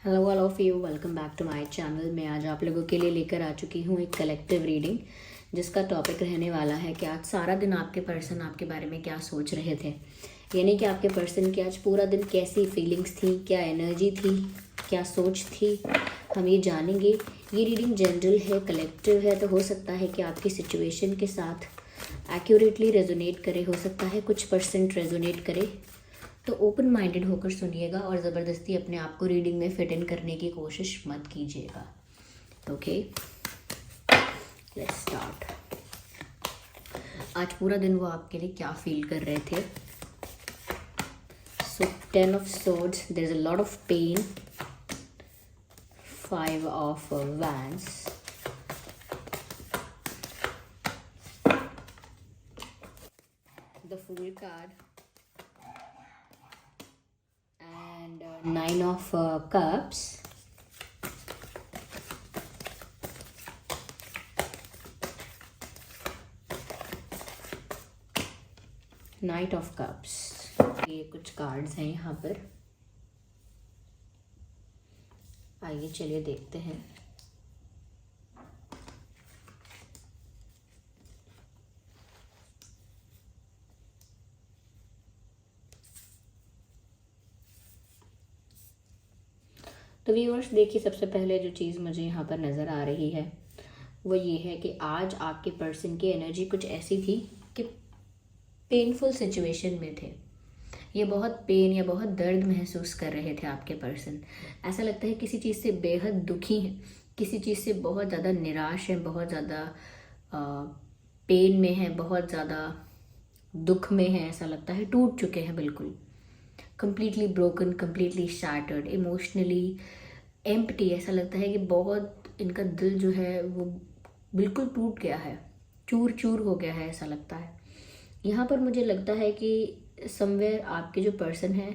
Hello all of you, welcome back to my channel. मैं आज आप लोगों के लिए लेकर आ चुकी हूँ एक कलेक्टिव रीडिंग, जिसका टॉपिक रहने वाला है कि आज सारा दिन आपके पर्सन आपके बारे में क्या सोच रहे थे। यानी कि आपके पर्सन की आज पूरा दिन कैसी फीलिंग्स थी, क्या एनर्जी थी, क्या सोच थी, हम ये जानेंगे। ये रीडिंग जनरल है, कलेक्टिव है, तो हो सकता है कि आपकी सिचुएशन के साथ एक्यूरेटली रेजोनेट करे, हो सकता है कुछ परसेंट रेजोनेट करे। तो ओपन माइंडेड होकर सुनिएगा और ज़बरदस्ती अपने आप को रीडिंग में फिट इन करने की कोशिश मत कीजिएगा। Okay, let's start. आज पूरा दिन वो आपके लिए क्या फील कर रहे थे। So 10 of swords, there is a lot of pain. 5 of wands, the fool card, and 9 of cups, knight of cups. ये कुछ कार्ड्स हैं यहाँ पर, आइए चलिए देखते हैं। तो व्यूअर्स देखिए, सबसे पहले जो चीज़ मुझे यहाँ पर नज़र आ रही है वो ये है कि आज आपके पर्सन की एनर्जी कुछ ऐसी थी कि पेनफुल सिचुएशन में थे। ये बहुत पेन या बहुत दर्द महसूस कर रहे थे आपके पर्सन। ऐसा लगता है किसी चीज़ से बेहद दुखी हैं, किसी चीज़ से बहुत ज़्यादा निराश हैं, बहुत ज़्यादा पेन में हैं, बहुत ज़्यादा दुख में हैं। ऐसा लगता है टूट चुके हैं, बिल्कुल completely broken, completely shattered, emotionally empty. ऐसा लगता है कि बहुत इनका दिल जो है वो बिल्कुल टूट गया है, चूर चूर हो गया है, ऐसा लगता है। यहाँ पर मुझे लगता है कि समवेयर आपके जो पर्सन है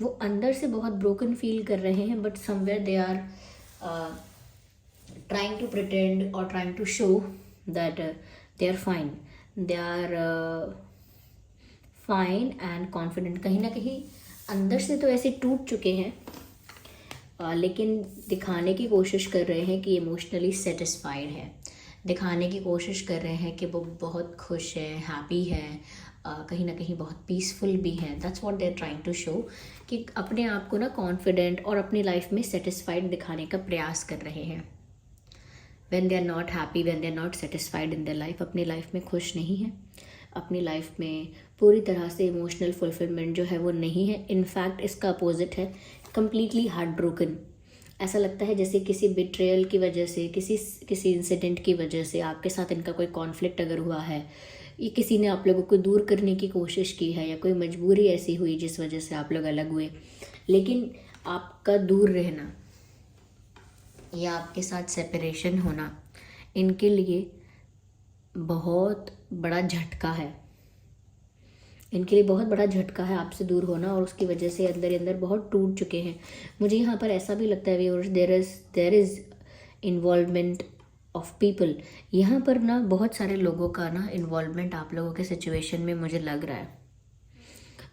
वो अंदर से बहुत ब्रोकन फील कर रहे हैं, but somewhere they are trying to pretend और trying to show that they are fine, they are fine and confident. कहीं ना कहीं अंदर से तो ऐसे टूट चुके हैं, लेकिन दिखाने की कोशिश कर रहे हैं कि इमोशनली सेटिस्फाइड है, दिखाने की कोशिश कर रहे हैं कि वो बहुत खुश है, हैप्पी है, कहीं ना कहीं बहुत पीसफुल भी है। That's what they are trying to show, कि अपने आप को ना कॉन्फिडेंट और अपनी लाइफ में सेटिस्फाइड दिखाने का प्रयास कर रहे हैं। When they are not happy, when they are not satisfied in their life, अपनी लाइफ में खुश नहीं है, अपनी लाइफ में पूरी तरह से इमोशनल फुलफिलमेंट जो है वो नहीं है। इनफैक्ट इसका अपोजिट है, कंप्लीटली हार्ट ब्रोकन। ऐसा लगता है जैसे किसी बिट्रेयल की वजह से, किसी इंसिडेंट की वजह से आपके साथ इनका कोई कॉन्फ्लिक्ट अगर हुआ है, ये किसी ने आप लोगों को दूर करने की कोशिश की है, या कोई मजबूरी ऐसी हुई जिस वजह से आप लोग अलग हुए, लेकिन आपका दूर रहना या आपके साथ सेपरेशन होना इनके लिए बहुत बड़ा झटका है। इनके लिए बहुत बड़ा झटका है आपसे दूर होना, और उसकी वजह से अंदर अंदर बहुत टूट चुके हैं। मुझे यहाँ पर ऐसा भी लगता है viewers, there is involvement of people. यहाँ पर ना बहुत सारे लोगों का ना इन्वॉल्वमेंट आप लोगों के सिचुएशन में मुझे लग रहा है।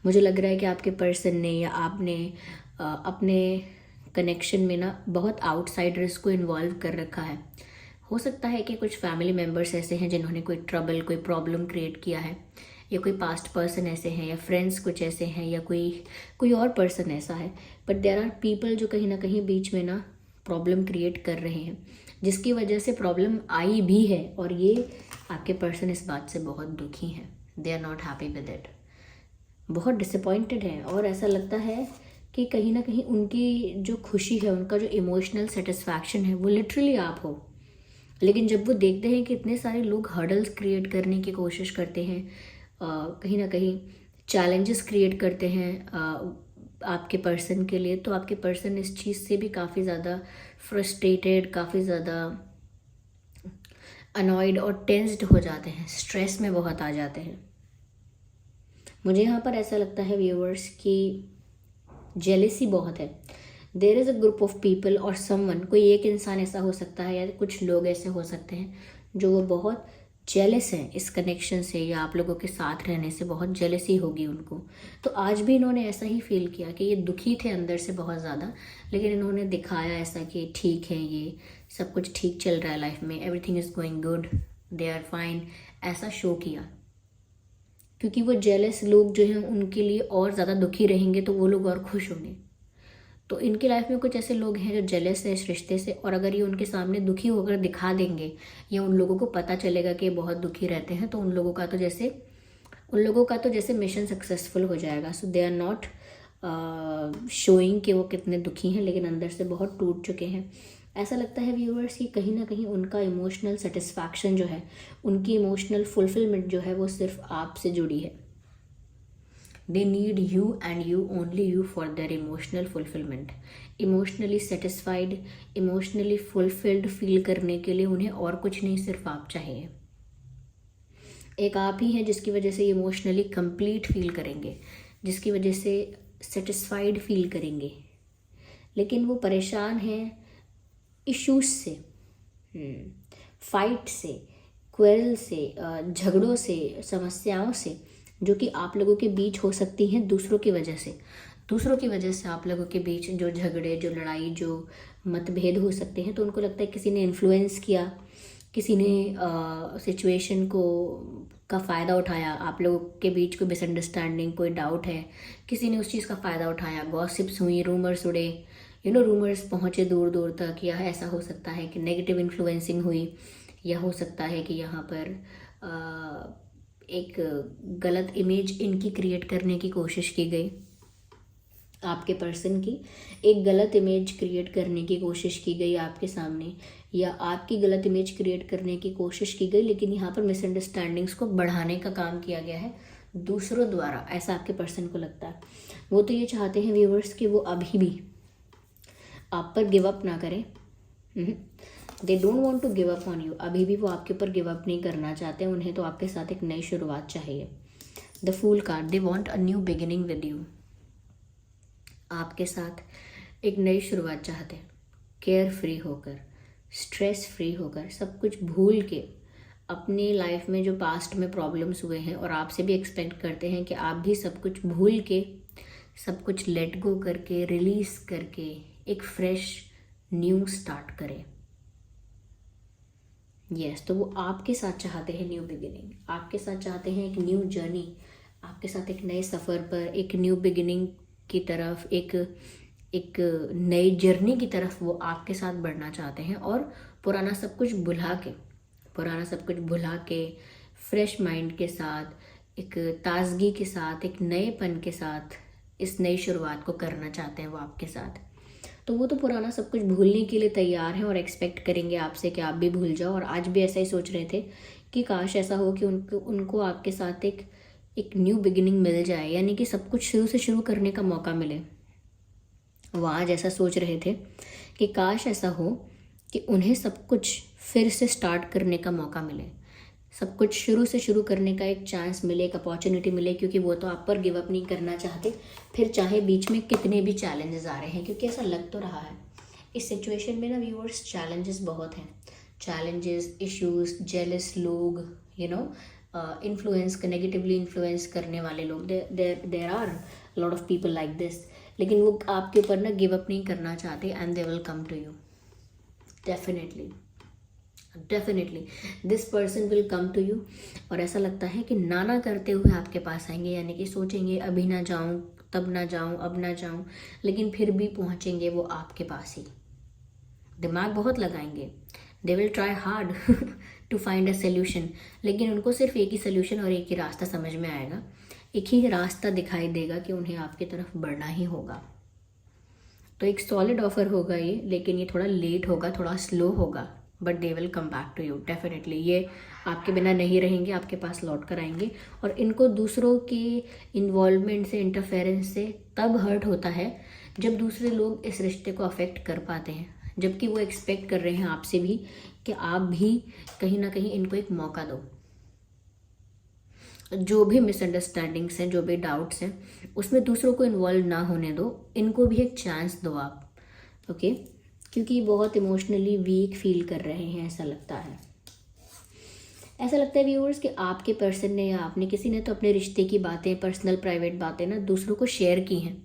मुझे लग रहा है कि आपके पर्सन ने या आपने अपने कनेक्शन में ना बहुत आउटसाइडर्स को इन्वॉल्व कर रखा है। हो सकता है कि कुछ फैमिली मेम्बर्स ऐसे हैं जिन्होंने कोई ट्रबल, कोई प्रॉब्लम क्रिएट किया है, या कोई पास्ट पर्सन ऐसे हैं, या फ्रेंड्स कुछ ऐसे हैं, या कोई और पर्सन ऐसा है। बट देयर आर पीपल जो कहीं ना कहीं बीच में ना प्रॉब्लम क्रिएट कर रहे हैं, जिसकी वजह से प्रॉब्लम आई भी है, और ये आपके पर्सन इस बात से बहुत दुखी हैं। They are not happy with it, बहुत डिसअपॉइंटेड हैं, और ऐसा लगता है कि कहीं ना कहीं उनकी जो खुशी है, उनका जो इमोशनल सेटिस्फैक्शन है वो लिटरली आप हो। लेकिन जब वो देखते हैं कि इतने सारे लोग हर्डल्स क्रिएट करने की कोशिश करते हैं, कहीं ना कहीं चैलेंजेस क्रिएट करते हैं आपके पर्सन के लिए, तो आपके पर्सन इस चीज़ से भी काफ़ी ज़्यादा फ्रस्ट्रेटेड, काफ़ी ज़्यादा अनॉयड और टेंस्ड हो जाते हैं, स्ट्रेस में बहुत आ जाते हैं। मुझे यहाँ पर ऐसा लगता है व्यूअर्स कि जेलेसी बहुत है। There is a group of people और समवन, कोई एक इंसान ऐसा हो सकता है या कुछ लोग ऐसे हो सकते हैं जो वो बहुत जेलस हैं इस कनेक्शन से या आप लोगों के साथ रहने से, बहुत जेलसी होगी उनको। तो आज भी इन्होंने ऐसा ही फील किया कि ये दुखी थे अंदर से बहुत ज़्यादा, लेकिन इन्होंने दिखाया ऐसा कि ठीक है, ये सब कुछ ठीक चल रहा है लाइफ में, everything is going good, they are fine, ऐसा शो किया। क्योंकि वो जेलस लोग जो हैं उनके लिए और ज़्यादा दुखी रहेंगे तो वो लोग और खुश होंगे। तो इनकी लाइफ में कुछ ऐसे लोग हैं जो जेलस है इस रिश्ते से, और अगर ये उनके सामने दुखी होकर दिखा देंगे या उन लोगों को पता चलेगा कि ये बहुत दुखी रहते हैं, तो उन लोगों का तो जैसे मिशन सक्सेसफुल हो जाएगा। सो दे आर नॉट शोइंग कि वो कितने दुखी हैं, लेकिन अंदर से बहुत टूट चुके हैं। ऐसा लगता है व्यूअर्स कि कहीं ना कहीं उनका इमोशनल सेटिस्फैक्शन जो है, उनकी इमोशनल फुलफिलमेंट जो है, वो सिर्फ आपसे जुड़ी है। They need you and you, only you, for their emotional fulfilment. Emotionally satisfied, emotionally fulfilled feel करने के लिए उन्हें और कुछ नहीं, सिर्फ आप चाहिए। एक आप ही हैं जिसकी वजह से इमोशनली कंप्लीट फील करेंगे, जिसकी वजह से सेटिस्फाइड फील करेंगे। लेकिन वो परेशान हैं इश्यूज से, फाइट से, क्वेरल से, झगड़ों से, समस्याओं से, जो कि आप लोगों के बीच हो सकती हैं दूसरों की वजह से आप लोगों के बीच जो झगड़े, जो लड़ाई, जो मतभेद हो सकते हैं। तो उनको लगता है किसी ने इन्फ्लुएंस किया, किसी ने सिचुएशन का फ़ायदा उठाया, आप लोगों के बीच कोई मिसअंडरस्टैंडिंग, कोई डाउट है, किसी ने उस चीज़ का फ़ायदा उठाया, गॉसिप्स हुई, रूमर्स उड़े, रूमर्स पहुँचे दूर दूर तक, या ऐसा हो सकता है कि नेगेटिव इन्फ्लुएंसिंग हुई, या हो सकता है कि यहाँ पर एक गलत इमेज इनकी क्रिएट करने की कोशिश की गई, आपके पर्सन की एक गलत इमेज क्रिएट करने की कोशिश की गई आपके सामने, या आपकी गलत इमेज क्रिएट करने की कोशिश की गई, लेकिन यहाँ पर मिसअंडरस्टैंडिंग्स को बढ़ाने का काम किया गया है दूसरों द्वारा, ऐसा आपके पर्सन को लगता है। वो तो ये चाहते हैं व्यूवर्स कि वो अभी भी आप पर गिव अप ना करें। They don't want to give up on you. अभी भी वो आपके ऊपर गिव अप नहीं करना चाहते, उन्हें तो आपके साथ एक नई शुरुआत चाहिए। The fool card, they want a new beginning with you. आपके साथ एक नई शुरुआत चाहते हैं, केयर फ्री होकर, स्ट्रेस फ्री होकर, सब कुछ भूल के। अपनी लाइफ में जो पास्ट में प्रॉब्लम्स हुए हैं, और आपसे भी एक्सपेक्ट करते हैं कि आप भी सब कुछ भूल के, सब कुछ लेट गो करके, रिलीज करके एक फ्रेश न्यू स्टार्ट करें। यस, तो वो आपके साथ चाहते हैं न्यू बिगिनिंग, आपके साथ चाहते हैं एक न्यू जर्नी, आपके साथ एक नए सफ़र पर, एक न्यू बिगिनिंग की तरफ, एक नई जर्नी की तरफ वो आपके साथ बढ़ना चाहते हैं। और पुराना सब कुछ भुला के फ्रेश माइंड के साथ, एक ताजगी के साथ, एक नएपन के साथ इस नई शुरुआत को करना चाहते हैं वो आपके साथ। तो वो तो पुराना सब कुछ भूलने के लिए तैयार हैं और एक्सपेक्ट करेंगे आपसे कि आप भी भूल जाओ। और आज भी ऐसा ही सोच रहे थे कि काश ऐसा हो कि उनको आपके साथ एक न्यू बिगिनिंग मिल जाए, यानी कि सब कुछ शुरू से शुरू करने का मौका मिले। वो आज ऐसा सोच रहे थे कि काश ऐसा हो कि उन्हें सब कुछ फिर से स्टार्ट करने का मौका मिले, सब कुछ शुरू से शुरू करने का एक चांस मिले, एक अपॉर्चुनिटी मिले, क्योंकि वो तो आप पर गिव अप नहीं करना चाहते, फिर चाहे बीच में कितने भी चैलेंजेस आ रहे हैं। क्योंकि ऐसा लग तो रहा है इस सिचुएशन में ना व्यूअर्स, चैलेंजेस बहुत हैं, चैलेंजेस, इश्यूज, जेलस लोग, इन्फ्लुएंस, नेगेटिवली इन्फ्लुएंस करने वाले लोग, there are lot of people like this. लेकिन वो आपके ऊपर ना गिव अप नहीं करना चाहते, and they will come to you definitely this person will come to you. और ऐसा लगता है कि नाना करते हुए आपके पास आएंगे, यानी कि सोचेंगे अभी ना जाऊं, तब ना जाऊं, अब ना जाऊं, लेकिन फिर भी पहुंचेंगे वो आपके पास ही। दिमाग बहुत लगाएंगे, they will try hard to find a solution, लेकिन उनको सिर्फ एक ही सोल्यूशन और एक ही रास्ता समझ में आएगा, एक ही रास्ता दिखाई देगा कि उन्हें आपकी तरफ बढ़ना ही होगा। तो एक सॉलिड ऑफर होगा ये, लेकिन ये थोड़ा लेट होगा, थोड़ा स्लो होगा, but they will come back to you definitely. ये आपके बिना नहीं रहेंगे, आपके पास लौट कर आएंगे। और इनको दूसरों के इन्वॉल्वमेंट से, इंटरफेरेंस से तब हर्ट होता है जब दूसरे लोग इस रिश्ते को अफेक्ट कर पाते हैं, जबकि वो एक्सपेक्ट कर रहे हैं आपसे भी कि आप भी कहीं ना कहीं इनको एक मौका दो। जो भी मिसअंडरस्टैंडिंग्स हैं, जो भी डाउट्स हैं, उसमें दूसरों को इन्वॉल्व ना होने दो, इनको भी एक चांस दो आप, ओके? क्योंकि बहुत इमोशनली वीक फील कर रहे हैं, ऐसा लगता है। ऐसा लगता है व्यूअर्स कि आपके पर्सन ने या आपने किसी ने तो अपने रिश्ते की बातें, पर्सनल प्राइवेट बातें ना दूसरों को शेयर की हैं,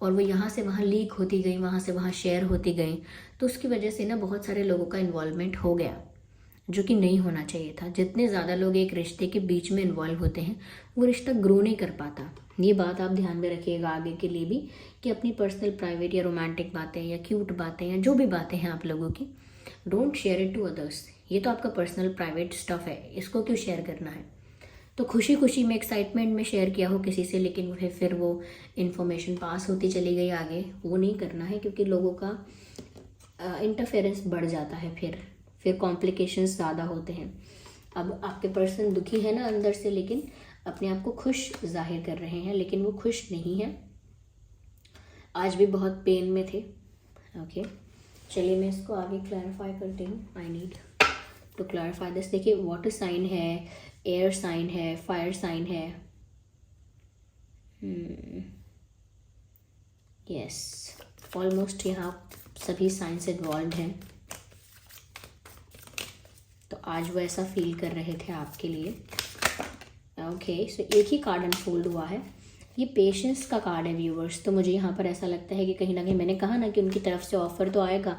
और वो यहाँ से वहाँ लीक होती गई, वहाँ से वहाँ शेयर होती गई, तो उसकी वजह से ना बहुत सारे लोगों का इन्वॉल्वमेंट हो गया, जो कि नहीं होना चाहिए था। जितने ज़्यादा लोग एक रिश्ते के बीच में इन्वॉल्व होते हैं, वो रिश्ता ग्रो नहीं कर पाता। ये बात आप ध्यान में रखिएगा आगे के लिए भी, कि अपनी पर्सनल प्राइवेट या रोमांटिक बातें या क्यूट बातें या जो भी बातें हैं आप लोगों की, don't share it to others. ये तो आपका पर्सनल प्राइवेट स्टफ है, इसको क्यों शेयर करना है। तो खुशी खुशी में, एक्साइटमेंट में शेयर किया हो किसी से, लेकिन फिर वो इन्फॉर्मेशन पास होती चली गई आगे, वो नहीं करना है, क्योंकि लोगों का इंटरफेरेंस बढ़ जाता है, फिर कॉम्प्लिकेशंस ज़्यादा होते हैं। अब आपके पर्सन दुखी है ना अंदर से, लेकिन अपने आप को खुश जाहिर कर रहे हैं, लेकिन वो खुश नहीं है, आज भी बहुत पेन में थे। ओके, चलिए मैं इसको आगे क्लैरिफाई करती हूँ। I need to clarify this. देखिए, वाटर साइन है, एयर साइन है, फायर साइन है, यस, ऑलमोस्ट यहाँ सभी साइंस इन्वॉल्व हैं। तो आज वो ऐसा फील कर रहे थे आपके लिए। ओके, सो एक ही कार्ड अनफोल्ड हुआ है, ये पेशेंस का कार्ड है व्यूवर्स। तो मुझे यहाँ पर ऐसा लगता है कि कहीं ना कहीं, मैंने कहा ना कि उनकी तरफ से ऑफर तो आएगा,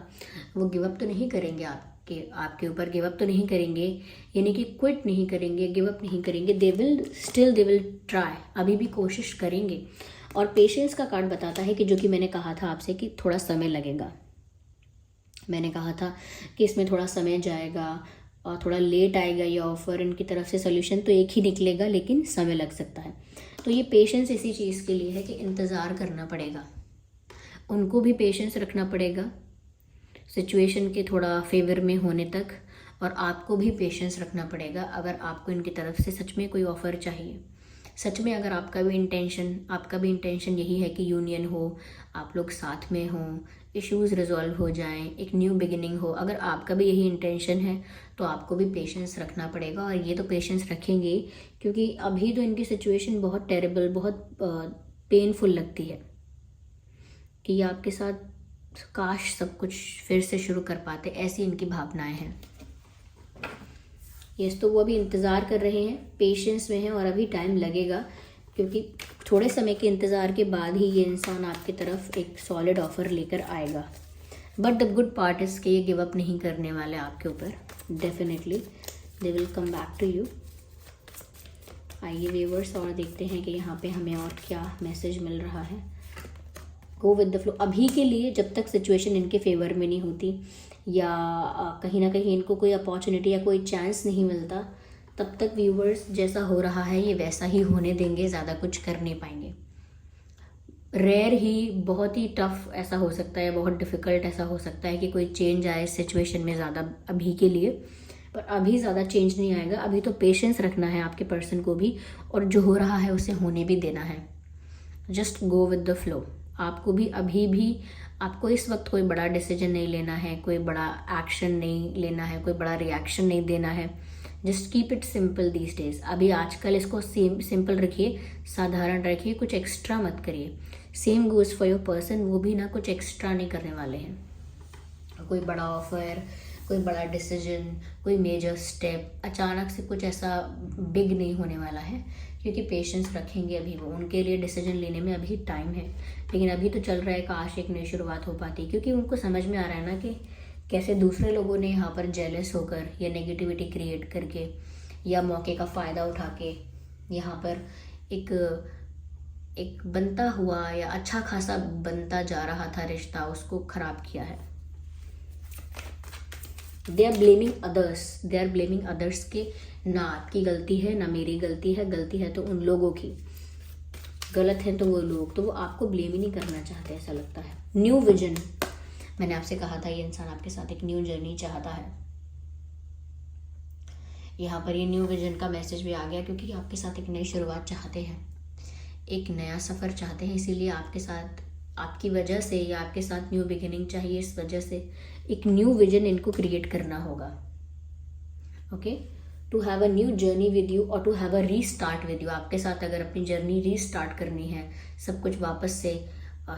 वो गिव अप तो नहीं करेंगे आपके ऊपर, गिव अप तो नहीं करेंगे, यानी कि क्विट नहीं करेंगे, गिव अप नहीं करेंगे। दे विल ट्राई, अभी भी कोशिश करेंगे। और पेशेंस का कार्ड बताता है कि, जो कि मैंने कहा था आपसे कि थोड़ा समय लगेगा, मैंने कहा था कि इसमें थोड़ा समय जाएगा और थोड़ा लेट आएगा ये ऑफ़र, इनकी तरफ से सोल्यूशन तो एक ही निकलेगा, लेकिन समय लग सकता है। तो ये पेशेंस इसी चीज़ के लिए है कि इंतज़ार करना पड़ेगा, उनको भी पेशेंस रखना पड़ेगा सिचुएशन के थोड़ा फेवर में होने तक, और आपको भी पेशेंस रखना पड़ेगा अगर आपको इनकी तरफ से सच में कोई ऑफ़र चाहिए। सच में अगर आपका भी इंटेंशन यही है कि यूनियन हो, आप लोग साथ में हों, इश्यूज़ रिजॉल्व हो जाएं, एक न्यू बिगिनिंग हो, अगर आपका भी यही इंटेंशन है तो आपको भी पेशेंस रखना पड़ेगा। और ये तो पेशेंस रखेंगे, क्योंकि अभी तो इनकी सिचुएशन बहुत टेरेबल, बहुत पेनफुल लगती है कि ये आपके साथ काश सब कुछ फिर से शुरू कर पाते, ऐसी इनकी भावनाएं हैं। यस, तो वो अभी इंतज़ार कर रहे हैं, पेशेंस में हैं, और अभी टाइम लगेगा, क्योंकि थोड़े समय के इंतज़ार के बाद ही ये इंसान आपकी तरफ एक सॉलिड ऑफ़र लेकर आएगा। But the good part is कि ये गिव अप नहीं करने वाले आपके ऊपर, definitely they will come back to you. आइए व्यूअर्स, और देखते हैं कि यहाँ पे हमें और क्या मैसेज मिल रहा है। Go with the flow. अभी के लिए, जब तक सिचुएशन इनके फेवर में नहीं होती, या कहीं ना कहीं इनको कोई अपॉर्चुनिटी या कोई चांस नहीं मिलता, तब तक व्यूवर्स जैसा हो रहा है ये वैसा ही होने देंगे, ज़्यादा कुछ कर नहीं पाएंगे। रेयर ही, बहुत ही टफ ऐसा हो सकता है, बहुत डिफ़िकल्ट ऐसा हो सकता है कि कोई चेंज आए सिचुएशन में ज़्यादा अभी के लिए, पर अभी ज़्यादा चेंज नहीं आएगा। अभी तो पेशेंस रखना है आपके पर्सन को भी, और जो हो रहा है उसे होने भी देना है। Just go with the flow. आपको भी अभी भी, आपको इस वक्त कोई बड़ा डिसीजन नहीं लेना है, कोई बड़ा एक्शन नहीं लेना है, कोई बड़ा रिएक्शन नहीं देना है। Just keep it simple these days. अभी आजकल इसको सिंपल रखिए, साधारण रखिए, कुछ एक्स्ट्रा मत करिए। Same goes for your person, वो भी ना कुछ एक्स्ट्रा नहीं करने वाले हैं। कोई बड़ा ऑफर, कोई बड़ा डिसीजन, कोई मेजर स्टेप, अचानक से कुछ ऐसा बिग नहीं होने वाला है, क्योंकि पेशेंस रखेंगे अभी वो। उनके लिए डिसीजन लेने में अभी टाइम है, लेकिन अभी तो चल रहा है काश एक नई शुरुआत हो पाती, क्योंकि उनको समझ में आ रहा है ना कि कैसे दूसरे लोगों ने यहाँ पर जेलस होकर या नेगेटिविटी क्रिएट करके या मौके का फ़ायदा उठा के यहाँ पर एक बनता हुआ या अच्छा खासा बनता जा रहा था रिश्ता, उसको ख़राब किया है। दे आर ब्लेमिंग अदर्स के, ना आपकी गलती है ना मेरी गलती है तो उन लोगों की, गलत है तो वो लोग, तो वो आपको ब्लेम ही नहीं करना चाहते, ऐसा लगता है। न्यू विजन, मैंने आपसे कहा था ये इंसान आपके साथ एक न्यू जर्नी चाहता है। यहाँ पर ये न्यू विजन का मैसेज भी आ गया, क्योंकि आपके साथ एक नई शुरुआत चाहते हैं, एक नया सफ़र चाहते हैं, इसीलिए आपके साथ, आपकी वजह से, या आपके साथ न्यू बिगिनिंग चाहिए, इस वजह से एक न्यू विजन इनको क्रिएट करना होगा। Okay, to have a new journey with you, और to have a restart with you. आपके साथ अगर अपनी जर्नी रीस्टार्ट करनी है, सब कुछ वापस से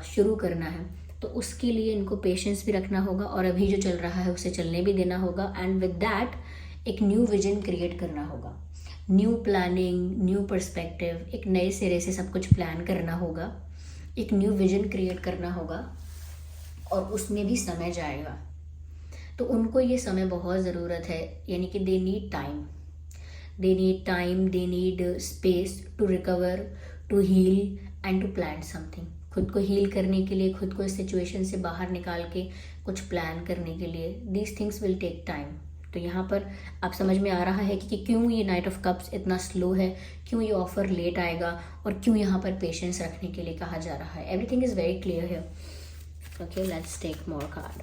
शुरू करना है, तो उसके लिए इनको पेशेंस भी रखना होगा, और अभी जो चल रहा है उसे चलने भी देना होगा। एंड विद दैट एक न्यू विजन क्रिएट करना होगा, न्यू प्लानिंग, न्यू पर्सपेक्टिव, एक नए सिरे से सब कुछ प्लान करना होगा, एक न्यू विजन क्रिएट करना होगा, और उसमें भी समय जाएगा। तो उनको ये समय बहुत ज़रूरत है, यानी कि they need time, they need space to recover, to heal and to plan something. खुद को हील करने के लिए, खुद को इस सिचुएशन से बाहर निकाल के कुछ प्लान करने के लिए, these things will take time. तो यहाँ पर आप समझ में आ रहा है कि क्यों ये नाइट ऑफ कप्स इतना स्लो है, क्यों ये ऑफर लेट आएगा, और क्यों यहाँ पर पेशेंस रखने के लिए कहा जा रहा है। Everything is very clear here. Okay, let's take more card.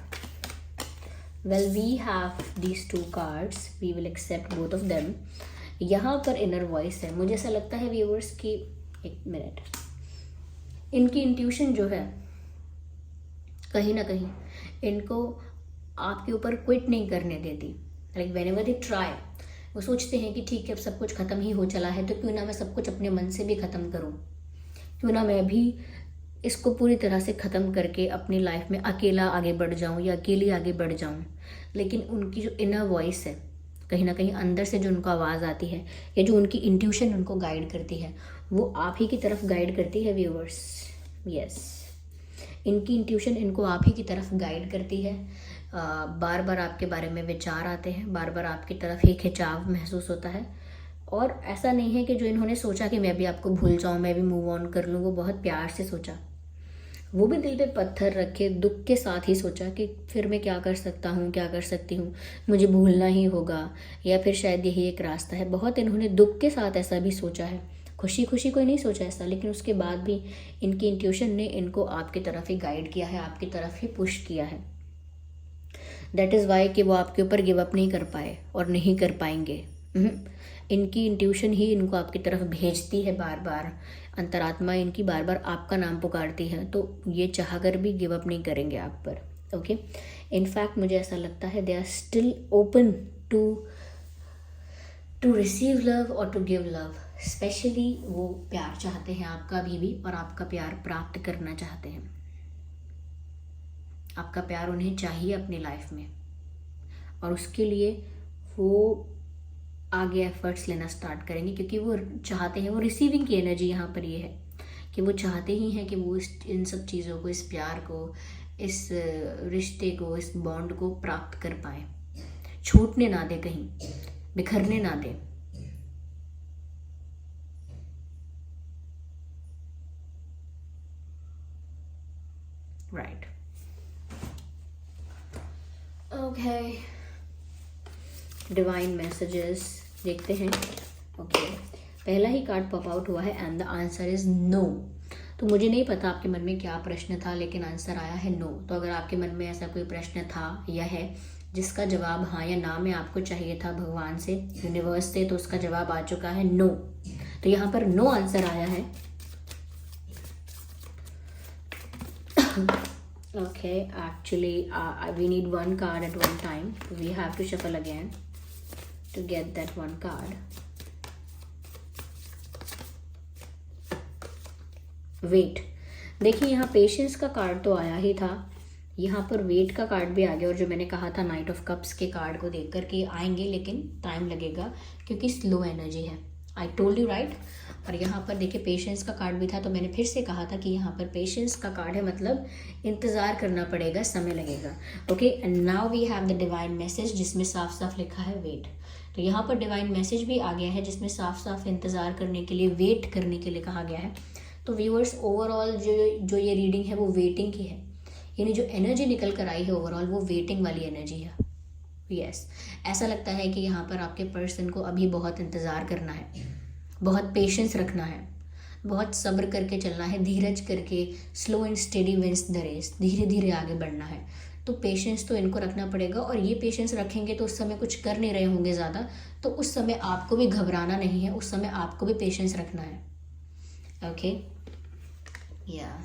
Well, we have these two cards. We will accept both of them. यहाँ पर इनर वॉइस है। मुझे ऐसा लगता है व्यूअर्स की, एक मिनट, इनकी इंट्यूशन जो है कहीं ना कहीं इनको आपके ऊपर क्विट नहीं करने देती। लाइक व्हेनेवर दे ट्राई, वो सोचते हैं कि ठीक है अब सब कुछ ख़त्म ही हो चला है, तो क्यों ना मैं सब कुछ अपने मन से भी ख़त्म करूँ, क्यों ना मैं भी इसको पूरी तरह से ख़त्म करके अपनी लाइफ में अकेला आगे बढ़ जाऊं या अकेली आगे बढ़ जाऊं। लेकिन उनकी जो इनर वॉइस है, कहीं ना कहीं अंदर से जो उनको आवाज़ आती है, या जो उनकी इंट्यूशन उनको गाइड करती है, वो आप ही की तरफ गाइड करती है व्यूअर्स। यस, इनकी इंट्यूशन इनको आप ही की तरफ गाइड करती है। बार बार आपके बारे में विचार आते हैं, बार बार आपकी तरफ ही खिंचाव महसूस होता है। और ऐसा नहीं है कि जो इन्होंने सोचा कि मैं भी आपको भूल जाऊं, मैं भी मूव ऑन कर लूं, वो बहुत प्यार से सोचा, वो भी दिल पे पत्थर रखे, दुख के साथ ही सोचा कि फिर मैं क्या कर सकता हूँ, क्या कर सकती हूँ, मुझे भूलना ही होगा, या फिर शायद यही एक रास्ता है। बहुत इन्होंने दुख के साथ ऐसा भी सोचा है, खुशी खुशी कोई नहीं सोचा ऐसा, लेकिन उसके बाद भी इनकी इंट्यूशन ने इनको आपकी तरफ ही गाइड किया है, आपकी तरफ ही पुश किया है। दैट इज़ वाई कि वो आपके ऊपर गिव अप नहीं कर पाए और नहीं कर पाएंगे। इनकी इंट्यूशन ही इनको आपकी तरफ भेजती है बार बार, अंतरात्मा इनकी बार बार आपका नाम पुकारती है, तो ये चाहकर भी गिव अप नहीं करेंगे आप पर। ओके, इनफैक्ट मुझे ऐसा लगता है they are still open to receive love और टू गिव लव। स्पेशली वो प्यार चाहते हैं आपका अभी भी, और आपका प्यार प्राप्त करना चाहते हैं। आपका प्यार उन्हें चाहिए अपनी लाइफ में, और उसके लिए वो आगे एफर्ट्स लेना स्टार्ट करेंगे, क्योंकि वो चाहते हैं, वो रिसीविंग की एनर्जी यहाँ पर ये है कि वो चाहते ही हैं कि वो इन सब चीज़ों को, इस प्यार को, इस रिश्ते को, इस बॉन्ड को प्राप्त कर पाए, छूटने ना दे, कहीं बिखरने ना दे। राइट, ओके, डिवाइन मैसेजेस देखते हैं। ओके, पहला ही कार्ड पॉप आउट हुआ है and the answer is no. तो मुझे नहीं पता आपके मन में क्या प्रश्न था, लेकिन आंसर आया है नो। तो अगर आपके मन में ऐसा कोई प्रश्न था या है जिसका जवाब हाँ या ना में आपको चाहिए था भगवान से, यूनिवर्स से, तो उसका जवाब आ चुका है नो। तो यहाँ पर नो आंसर आया है। Okay, actually we need one card at one time. We have to shuffle again to get that one card. Wait, देखिए यहाँ पेशेंस का कार्ड तो आया ही था, यहाँ पर वेट का कार्ड भी आ गया। और जो मैंने कहा था नाइट ऑफ कप्स के कार्ड को देख कर के आएंगे, लेकिन टाइम लगेगा क्योंकि स्लो एनर्जी है। I told you right. और यहाँ पर देखिए पेशेंस का कार्ड भी था, तो मैंने फिर से कहा था कि यहाँ पर पेशेंस का कार्ड है, मतलब इंतज़ार करना पड़ेगा, समय लगेगा। Okay, and now we have the divine message जिसमें साफ साफ लिखा है वेट। तो यहाँ पर डिवाइन मैसेज भी आ गया है जिसमें साफ साफ इंतज़ार करने के लिए, वेट करने के लिए कहा गया है। तो व्यूअर्स, ओवरऑल जो ये रीडिंग है वो वेटिंग की है, यानी जो एनर्जी निकल कर आई है ओवरऑल वो वेटिंग वाली एनर्जी है। यस, ऐसा लगता है कि यहाँ पर आपके पर्सन को अभी बहुत इंतज़ार करना है, बहुत पेशेंस रखना है, बहुत सब्र करके चलना है, धीरज करके, slow and steady wins the race, धीरे धीरे आगे बढ़ना है। तो पेशेंस तो इनको रखना पड़ेगा, और ये पेशेंस रखेंगे तो उस समय कुछ कर नहीं रहे होंगे ज़्यादा, तो उस समय आपको भी घबराना नहीं है, उस समय आपको भी पेशेंस रखना है। ओके, या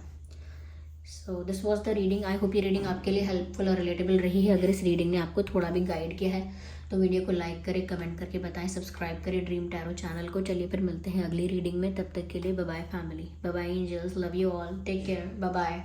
so this was the reading. I hope ये रीडिंग आपके लिए हेल्पफुल और रिलेटेबल रही है। अगर इस रीडिंग ने आपको थोड़ा भी गाइड किया है तो वीडियो को लाइक करें, कमेंट करके बताएं, सब्सक्राइब करें ड्रीम टैरो चैनल को। चलिए फिर मिलते हैं अगली रीडिंग में, तब तक के लिए bye bye family, bye bye angels, love you all, take care, bye bye.